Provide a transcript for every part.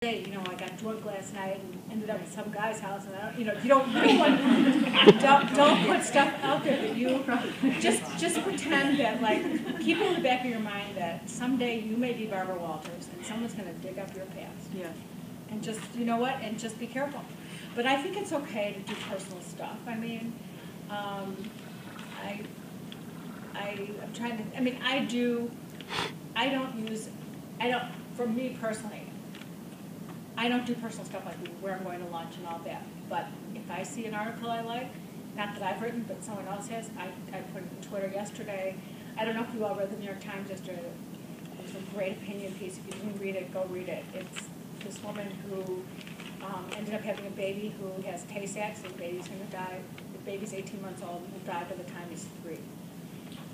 You know, I got drunk last night and ended up at some guy's house, and you know, you don't don't put stuff out there that you just pretend that, like, keep it in the back of your mind that someday you may be Barbara Walters and someone's going to dig up your past. Yeah. And just, you know what, and just be careful. But I think it's okay to do personal stuff. I mean, I'm trying to. I mean, for me personally, I don't do personal stuff like where I'm going to lunch and all that. But if I see an article I like, not that I've written, but someone else has, I put it on Twitter yesterday. I don't know if you all read the New York Times yesterday. It was a great opinion piece. If you didn't read it, go read it. It's this woman who ended up having a baby who has Tay-Sachs, and the baby's going to die. The baby's 18 months old and will die by the time he's 3.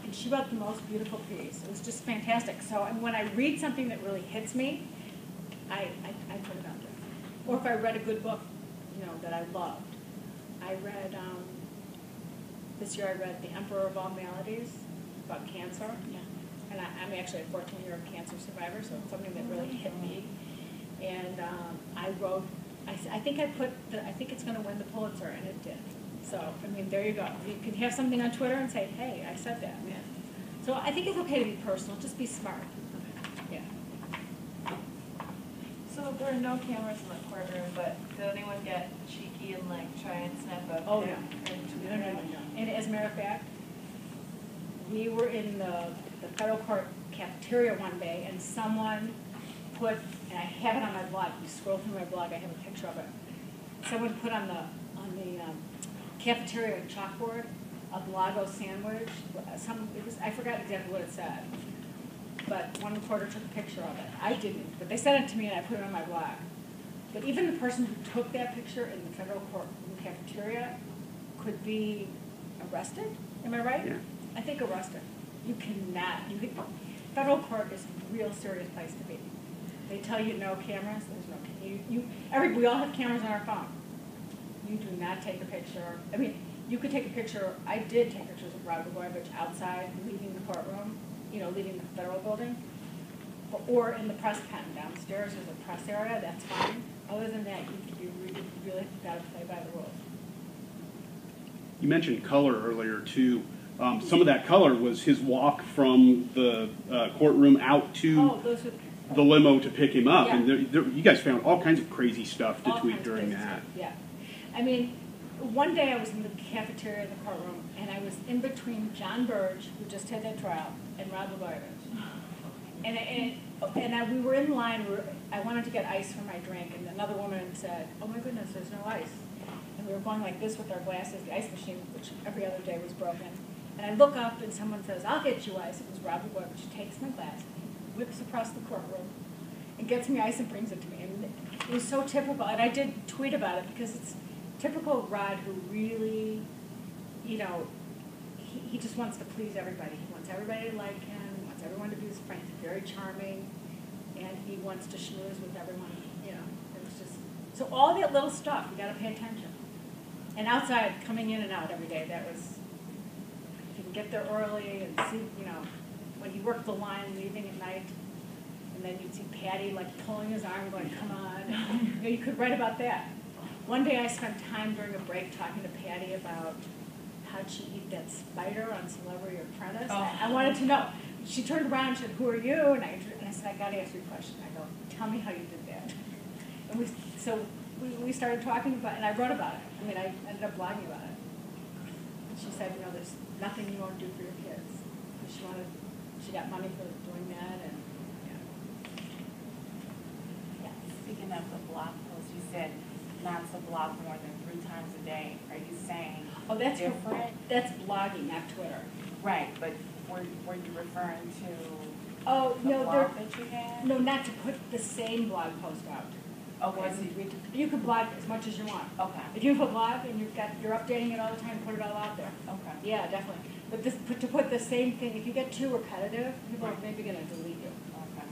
And she wrote the most beautiful piece. It was just fantastic. So when I read something that really hits me, I put it out there. Or if I read a good book, you know, that I loved. I read, this year I read The Emperor of All Maladies, about cancer. Yeah. And I'm actually a 14-year cancer survivor, so it's something that really hit me. And I wrote, I think it's going to win the Pulitzer, and it did. So, I mean, there you go. You can have something on Twitter and say, hey, I said that. Yeah. So I think it's okay to be personal, just be smart. Yeah. So there are no cameras in the courtroom, but did anyone get cheeky and like try and snap a No. No. And as a matter of fact, we were in the federal court cafeteria one day, and someone put, and I have it on my blog, you scroll through my blog, I have a picture of it. Someone put on the cafeteria chalkboard a Blago sandwich. I forgot exactly what it said. But one reporter took a picture of it. I didn't, but they sent it to me and I put it on my blog. But even the person who took that picture in the federal court cafeteria could be arrested. Am I right? Yeah. I think arrested. You cannot. Federal court is a real serious place to be. They tell you no cameras. There's no. We all have cameras on our phone. You do not take a picture. I mean, you could take a picture. I did take pictures of Rod Blagojevich outside, leaving the courtroom. You know, leaving the federal building, or in the press pen downstairs. There's a press area. That's fine. Other than that, you really got to play by the rules. You mentioned color earlier too. Some of that color was his walk from the courtroom out to the limo to pick him up, yeah. And you guys found all kinds of crazy stuff to tweet during that. Yeah, I mean, one day I was in the cafeteria in the courtroom, and I was in between John Berger, who just had that trial, and Rod Blagojevich. And we were in line. I wanted to get ice for my drink, and another woman said, "Oh my goodness, there's no ice." And we were going like this with our glasses. The ice machine, which every other day was broken. And I look up, and someone says, "I'll get you ice." It was Rod Blagojevich. She takes my glass, whips across the courtroom, and gets me ice and brings it to me. And it was so typical. And I did tweet about it because it's typical Rod, who really, you know, he just wants to please everybody. He wants everybody to like him. He wants everyone to be his friend. He's very charming, and he wants to schmooze with everyone. You know, it was just so all that little stuff. You got to pay attention. And outside, coming in and out every day, that was. If you can get there early and see, you know, when he worked the line, leaving at night, and then you'd see Patty like pulling his arm, going, "Come on!" You know, you could write about that. One day, I spent time during a break talking to Patty about. How'd she eat that spider on Celebrity Apprentice? Oh. I wanted to know. She turned around and said, "Who are you?" And I said, "I got to ask you a question." I go, "Tell me how you did that." And we started talking about it, and I wrote about it. I mean, I ended up blogging about it. And she said, "You know, there's nothing you won't do for your kids." She got money for doing that, and yeah. Speaking of the blog post, you said not to blog more than 3 times a day. Are you saying? Oh, that's different. That's blogging, not Twitter. Right, but were you referring to blog that you had? No, not to put the same blog post out. Okay. You can blog as much as you want. Okay. If you have a blog and you're updating it all the time, put it all out there. Okay. Yeah, definitely. But to put the same thing, if you get too repetitive, people are maybe going to delete you. Okay.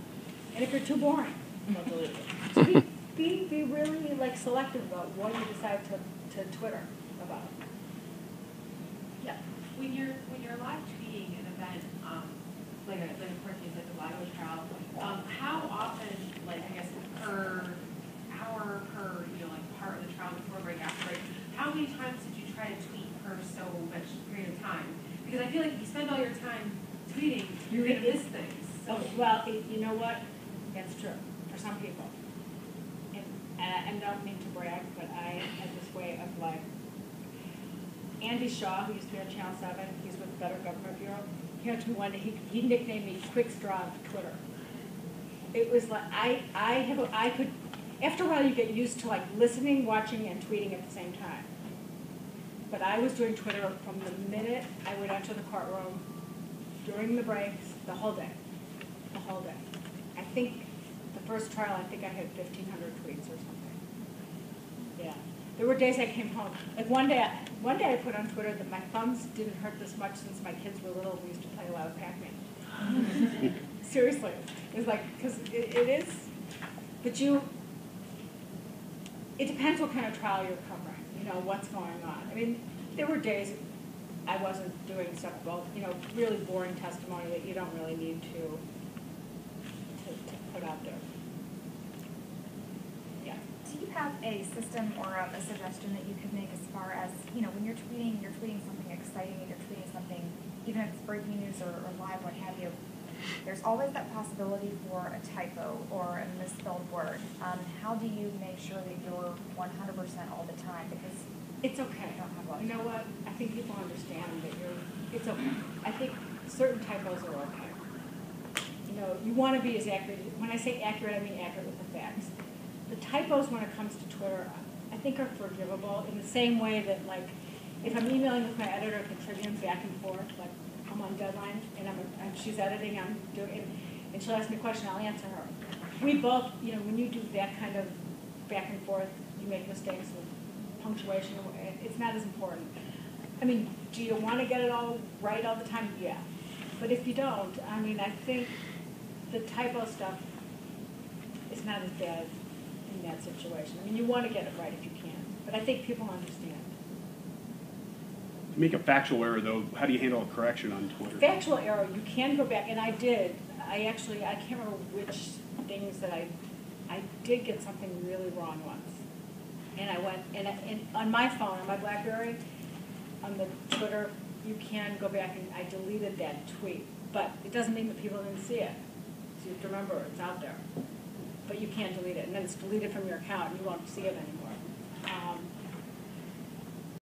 And if you're too boring, they'll delete you. So be really like selective about what you decide to Twitter about. Yeah. When you're live tweeting an event, like a court case like the Blago trial, how often, like I guess per many times did you try to tweet per so much period of time? Because I feel like if you spend all your time tweeting, you're going to miss things. So. Oh, well, you know what? That's true for some people. And I don't mean to brag, but I had this way of like, Andy Shaw, who used to be on Channel 7, he's with the Better Government Bureau, he had to me one day, he nicknamed me Quick Straw of Twitter. It was like, I could, after a while you get used to like listening, watching, and tweeting at the same time. But I was doing Twitter from the minute I would enter the courtroom, during the breaks, the whole day. The whole day. I think the first trial, I think I had 1,500 tweets or something. Yeah. There were days I came home. Like one day I put on Twitter that my thumbs didn't hurt this much since my kids were little. We used to play a lot of Pac-Man. Seriously. It's like, because it is, but it depends what kind of trial you're covering, you know, what's going on. I mean, there were days I wasn't doing stuff, well, you know, really boring testimony that you don't really need to put out there. Yeah. Do you have a system or a suggestion that you could make as far as, you know, when you're tweeting something exciting and you're tweeting something, even if it's breaking news or live, what have you, there's always that possibility for a typo or a misspelled word. How do you make sure that you're 100% all the time? Because it's okay. I don't have a lot of you know what? I think people understand that it's okay. I think certain typos are okay. You know, you want to be as accurate. When I say accurate, I mean accurate with the facts. The typos when it comes to Twitter, I think are forgivable in the same way that, like, if I'm emailing with my editor at the Tribune back and forth, like I'm on deadline and she's editing, I'm doing it, and she'll ask me a question, I'll answer her. We both, you know, when you do that kind of back and forth, you make mistakes with punctuation. It's not as important. I mean, do you want to get it all right all the time? Yeah. But if you don't, I mean, I think the typo stuff is not as bad in that situation. I mean, you want to get it right if you can. But I think people understand. To make a factual error, though, how do you handle a correction on Twitter? Factual error, you can go back, and I did. I can't remember which things that I did get something really wrong once. And I went, and on my phone, on my BlackBerry, on the Twitter, you can go back and I deleted that tweet. But it doesn't mean that people didn't see it. So you have to remember it's out there. But you can't delete it. And then it's deleted from your account and you won't see it anymore.